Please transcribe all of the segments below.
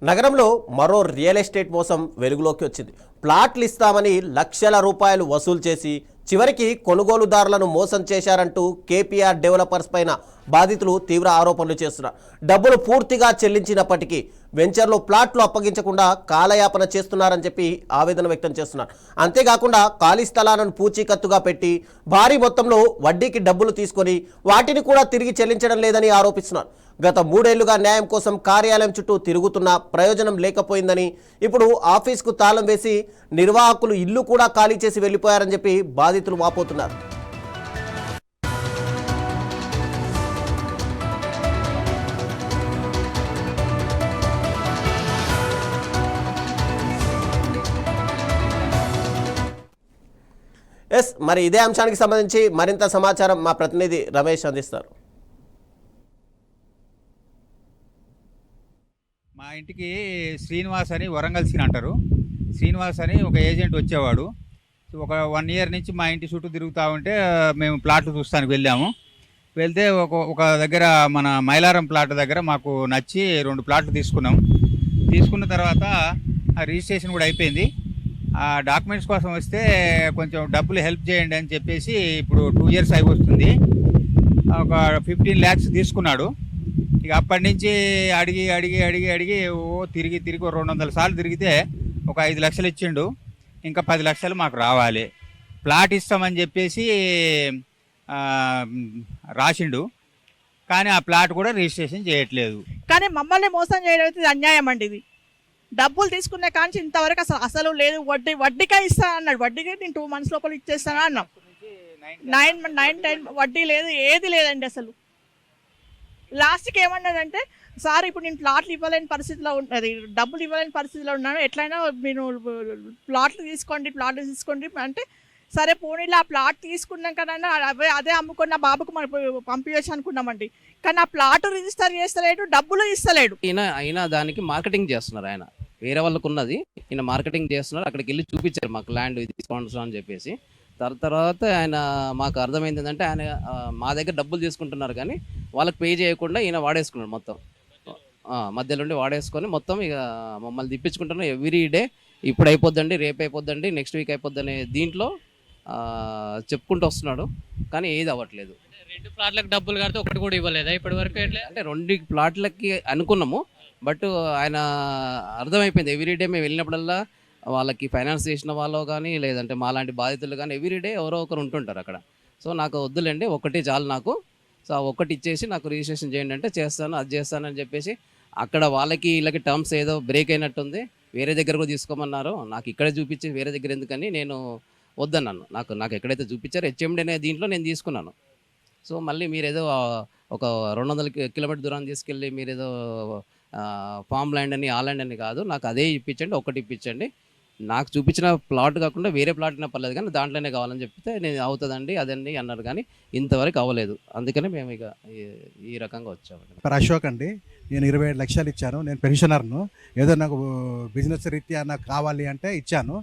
నగరంలో మరో real estate మోసం వెలుగులోకి వచ్చింది. ప్లాట్లు ఇస్తామని లక్షల రూపాయలు వసూలు చేసి చివరికి కొనుగోలుదారులను మోసం చేశారంటూ కేపీఆర్ డెవలపర్స్ పైన బాధితులు తీవ్ర ఆరోపణలు చేస్తున్నారు. డబ్బులు పూర్తిగా చెల్లించినప్పటికీ వెంచర్లో ప్లాట్లు అప్పగించకుండా కాలయాపన చేస్తున్నారని చెప్పి ఆవేదన వ్యక్తం చేస్తున్నారు. అంతేకాకుండా ఖాళీ స్థలాలను పూచీకత్తుగా పెట్టి భారీ మొత్తంలో వడ్డీకి డబ్బులు తీసుకొని వాటిని కూడా తిరిగి చెల్లించడం లేదని ఆరోపిస్తున్నారు. గత 3 ఏళ్లుగా న్యాయం కోసం కార్యాలయం చుట్టూ తిరుగుతున్నా ప్రయోజనం లేకపోయిందని, ఇప్పుడు ఆఫీస్కు తాళం వేసి నిర్వాహకులు ఇల్లు కూడా ఖాళీ చేసి వెళ్లిపోయారని చెప్పి బాధితులు వాపోతున్నారు. మరి ఇదే అంశానికి సంబంధించి మరింత సమాచారం మా ప్రతినిధి రమేష్ అందిస్తారు. మా ఇంటికి శ్రీనివాస్ అని వరంగల్ సీన్ అంటారు. శ్రీనివాస్ అని ఒక ఏజెంట్ వచ్చేవాడు. ఒక 1 ఇయర్ నుంచి మా ఇంటి చుట్టూ తిరుగుతూ ఉంటే మేము ప్లాట్లు చూస్తానికి వెళ్ళాము. వెళ్తే ఒక దగ్గర మన మైలారం ప్లాట్ దగ్గర మాకు నచ్చి 2 ప్లాట్లు తీసుకున్నాం. తీసుకున్న తర్వాత ఆ రిజిస్ట్రేషన్ కూడా అయిపోయింది. ఆ డాక్యుమెంట్స్ కోసం వస్తే కొంచెం డబ్బులు హెల్ప్ చేయండి అని చెప్పేసి ఇప్పుడు 2 ఇయర్స్ అయి వస్తుంది. ఒక 15 lakhs తీసుకున్నాడు. ఇక అప్పటి నుంచి అడిగి అడిగి అడిగి అడిగి తిరిగి 200 సార్లు తిరిగితే ఒక 5 లక్షలు ఇచ్చిండు. ఇంకా 10 లక్షలు మాకు రావాలి, ప్లాట్ ఇస్తామని చెప్పేసి రాసిండు. కానీ ఆ ప్లాట్ కూడా రిజిస్ట్రేషన్ చేయట్లేదు. కానీ మమ్మల్ని మోసం చేయడం అయితే అన్యాయం అండి. ఇది డబ్బులు తీసుకునే కానీ ఇంతవరకు అసలు లేదు. వడ్డీకే ఇస్తాను అన్నాడు. వడ్డీకే నేను 2 months లోపల ఇచ్చేస్తాను అన్నాం. 9-10 వడ్డీ లేదు, ఏది లేదండి అసలు. లాస్ట్కి ఏమన్నాడంటే, సార్ ఇప్పుడు నేను ప్లాట్లు ఇవ్వలేని పరిస్థితిలో ఉన్నది, డబ్బులు ఇవ్వలేని పరిస్థితిలో ఉన్నాను, ఎట్లయినా మీరు ప్లాట్లు తీసుకోండి అంటే, సరే పోనీలో ఆ ప్లాట్ తీసుకున్నాకనైనా అదే అమ్ముకున్న బాబుకు మనం పంపించచ్చు అనుకున్నామండి. కానీ ఆ ప్లాట్ రిజిస్టర్ చేస్తలేడు, డబ్బులు ఇస్తలేడు. అయినా దానికి మార్కెటింగ్ చేస్తున్నారు. ఆయన వేరే వాళ్ళకు ఉన్నది, ఈయన మార్కెటింగ్ చేస్తున్నారు. అక్కడికి వెళ్ళి చూపించారు మాకు ల్యాండ్ ఇది తీసుకోండి అని చెప్పేసి. తర్వాత ఆయన మాకు అర్థమైంది ఏంటంటే, ఆయన మా దగ్గర డబ్బులు తీసుకుంటున్నారు కానీ వాళ్ళకి పే చేయకుండా ఈయన వాడేసుకున్నాడు మొత్తం. మధ్యలో నుండి వాడేసుకొని మొత్తం ఇక మమ్మల్ని తిప్పించుకుంటున్నాం. ఎవ్రీ డే ఇప్పుడు అయిపోద్దండి, రేపు అయిపోద్దండి, నెక్స్ట్ వీక్ అయిపోద్దని దీంట్లో చెప్పుకుంటూ వస్తున్నాడు. కానీ ఏది అవ్వట్లేదు. 2 ప్లాట్లకు డబ్బులు కడితే ఒకటి కూడా ఇవ్వలేదా ఇప్పటి వరకు? అంటే 2 ప్లాట్లకి అనుకున్నాము. బట్ ఆయన అర్థమైపోయింది. ఎవ్రీడే మేము వెళ్ళినప్పుడల్లా వాళ్ళకి ఫైనాన్స్ చేసిన వాళ్ళు కానీ లేదంటే మాలాంటి బాధితులు కానీ ఎవ్రీడే ఎవరో ఒకరు ఉంటుంటారు అక్కడ. సో నాకు వద్దులేండి, ఒకటి చాలు నాకు. సో ఒకటి ఇచ్చేసి నాకు రిజిస్ట్రేషన్ చేయండి అంటే చేస్తాను, అది చేస్తానని చెప్పేసి అక్కడ వాళ్ళకి వీళ్ళకి టర్మ్స్ ఏదో బ్రేక్ అయినట్టుంది. వేరే దగ్గర కూడా తీసుకోమన్నారు. నాకు ఇక్కడే చూపించి వేరే దగ్గర ఎందుకని నేను వద్దన్నాను. నాకు ఎక్కడైతే చూపించారో హెచ్ఎండి అనే దీంట్లో నేను తీసుకున్నాను. సో మళ్ళీ మీరేదో ఒక 200 కిలోమీటర్ దూరాన్ని తీసుకెళ్ళి మీరేదో ఫామ్ ల్యాండ్ అని ఆ ల్యాండ్ అని కాదు, నాకు అదే ఇప్పించండి, ఒకటి ఇప్పించండి. నాకు చూపించిన ప్లాట్ కాకుండా వేరే ప్లాట్ అయినా పర్లేదు కానీ దాంట్లోనే కావాలని చెప్తే నేను అవుతుందండి అదండి అన్నారు. కానీ ఇంతవరకు అవ్వలేదు. అందుకని మేము ఇక ఈ రకంగా వచ్చామండి. అశోక్ అండి, నేను 27 లక్షలు ఇచ్చాను. నేను పెన్షనర్ను. ఏదో నాకు బిజినెస్ రీత్యా నాకు కావాలి అంటే ఇచ్చాను.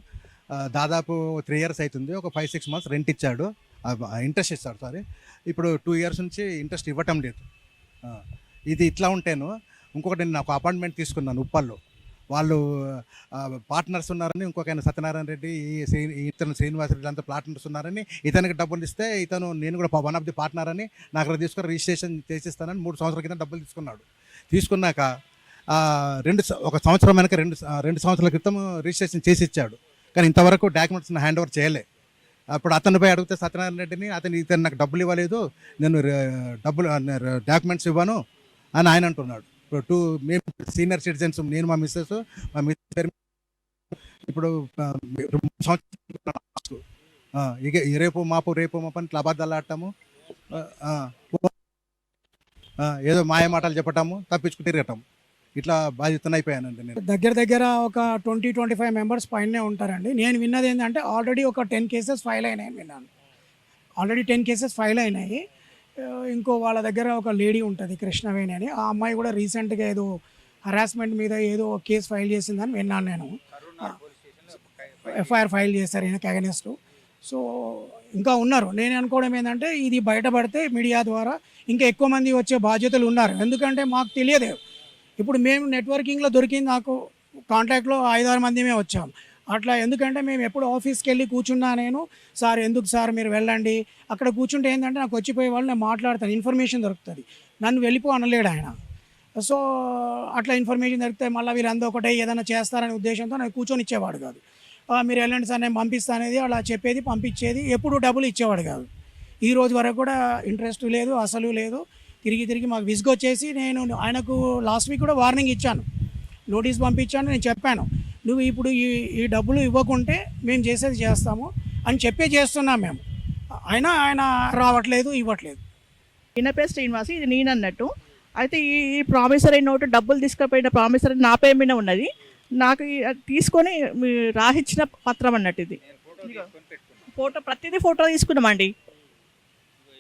దాదాపు 3 years అవుతుంది. ఒక 5-6 months రెంట్ ఇచ్చాడు, ఇంట్రెస్ట్ ఇస్తాడు. సారీ, ఇప్పుడు 2 years నుంచి ఇంట్రెస్ట్ ఇవ్వటం లేదు. ఇది ఇట్లా ఉంటేను ఇంకొకటి, నేను ఒక అపార్ట్మెంట్ తీసుకున్నాను ఉప్పల్లో. వాళ్ళు పార్ట్నర్స్ ఉన్నారని, ఇంకొక ఆయన సత్యనారాయణ రెడ్డి, ఇతను శ్రీనివాస రెడ్డి అంతా పార్ట్నర్స్ ఉన్నారని ఇతనికి డబ్బులు ఇస్తే ఇతను నేను కూడా 1 of the పార్ట్నర్ అని నాకు తీసుకుని రిజిస్ట్రేషన్ చేసిస్తానని 3 సంవత్సరాల కింద డబ్బులు తీసుకున్నాడు. తీసుకున్నాక ఒక సంవత్సరం వెనక 2 సంవత్సరాల క్రితం రిజిస్ట్రేషన్ చేసి ఇచ్చాడు. కానీ ఇంతవరకు డాక్యుమెంట్స్ హ్యాండ్ ఓవర్ చేయలే. అప్పుడు అతనిపై అడిగితే సత్యనారాయణ రెడ్డిని, ఇతను నాకు డబ్బులు ఇవ్వలేదు, నేను డాక్యుమెంట్స్ ఇవ్వను అని ఆయన అంటున్నాడు. ఇప్పుడు మేము సీనియర్ సిటిజన్స్, నేను మా మిస్సెస్ ఇప్పుడు ఇక రేపు మాపు అని ఇట్లా అబద్ధాలు ఆడటము, ఏదో మాయ మాటలు చెప్పటము, తప్పించుకు తిరగటం, ఇట్లా బాధ్యతను అయిపోయానండి. నేను దగ్గర ఒక 20-25 మెంబర్స్ పైనే ఉంటారండి. నేను విన్నది ఏంటంటే ఆల్రెడీ ఒక 10 cases ఫైల్ అయినాయి విన్నాను. ఆల్రెడీ 10 cases ఫైల్ అయినాయి. ఇంకో వాళ్ళ దగ్గర ఒక లేడీ ఉంటుంది కృష్ణవేణి అని, ఆ అమ్మాయి కూడా రీసెంట్గా ఏదో హరాస్మెంట్ మీద ఏదో కేసు ఫైల్ చేసిందని విన్నాను నేను. ఎఫ్ఐఆర్ ఫైల్ చేస్తారు ఈయనకి అగెనెస్ట్. సో ఇంకా ఉన్నారు. నేను అనుకోవడం ఏంటంటే ఇది బయటపడితే మీడియా ద్వారా ఇంకా ఎక్కువ మంది వచ్చే బాధ్యతలు ఉన్నారు. ఎందుకంటే మాకు తెలియదు ఇప్పుడు మేము నెట్వర్కింగ్లో దొరికింది, నాకు కాంటాక్ట్లో 5-6 మందిమే వచ్చాం. అట్లా ఎందుకంటే మేము ఎప్పుడు ఆఫీస్కి వెళ్ళి కూర్చున్నా నేను, సార్ ఎందుకు సార్ మీరు వెళ్ళండి, అక్కడ కూర్చుంటే ఏంటంటే నాకు వచ్చిపోయే వాళ్ళు నేను మాట్లాడతాను, ఇన్ఫర్మేషన్ దొరుకుతుంది, నన్ను వెళ్ళిపో అనలేడు ఆయన. సో అట్లా ఇన్ఫర్మేషన్ దొరికితే మళ్ళీ వీళ్ళందరూ ఒకటే ఏదైనా చేస్తారనే ఉద్దేశంతో నాకు కూర్చొని ఇచ్చేవాడు కాదు. మీరు వెళ్ళండి సార్ నేను పంపిస్తాను అనేది అలా చెప్పేది, పంపించేది, ఎప్పుడు డబ్బులు ఇచ్చేవాడు కాదు. ఈ రోజు వరకు కూడా ఇంట్రెస్ట్ లేదు, అసలు లేదు. తిరిగి మాకు విసుగొచ్చేసి నేను ఆయనకు లాస్ట్ వీక్ కూడా వార్నింగ్ ఇచ్చాను, నోటీస్ పంపించాను. నేను చెప్పాను, నువ్వు ఇప్పుడు ఈ డబ్బులు ఇవ్వకుంటే మేము చేసేది చేస్తాము అని చేస్తున్నాం మేము. ఆయన రావట్లేదు, ఇవ్వట్లేదు. ఈయన పేరు శ్రీనివాస్, ఇది నేను అన్నట్టు. అయితే ఈ ప్రామిసరీ నోటు డబ్బులు తీసుకుపోయిన ప్రామిసరీ నా పేరు మీద ఉన్నది. నాకు తీసుకొని రాసిచ్చిన పత్రం అన్నట్టు ఇది. ఫోటో ప్రతిదీ ఫోటో తీసుకున్నామండి.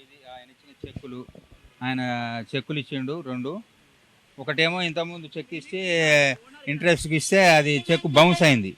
ఇది ఆయన ఇచ్చిన చెక్కులు, ఆయన చెక్కులు ఇచ్చిండు 2. ఒకటేమో ఇంతకుముందు చెక్ ఇస్తే ఇంట్రెస్ట్కి ఇస్తే అది చెక్ బౌన్స్ అయింది.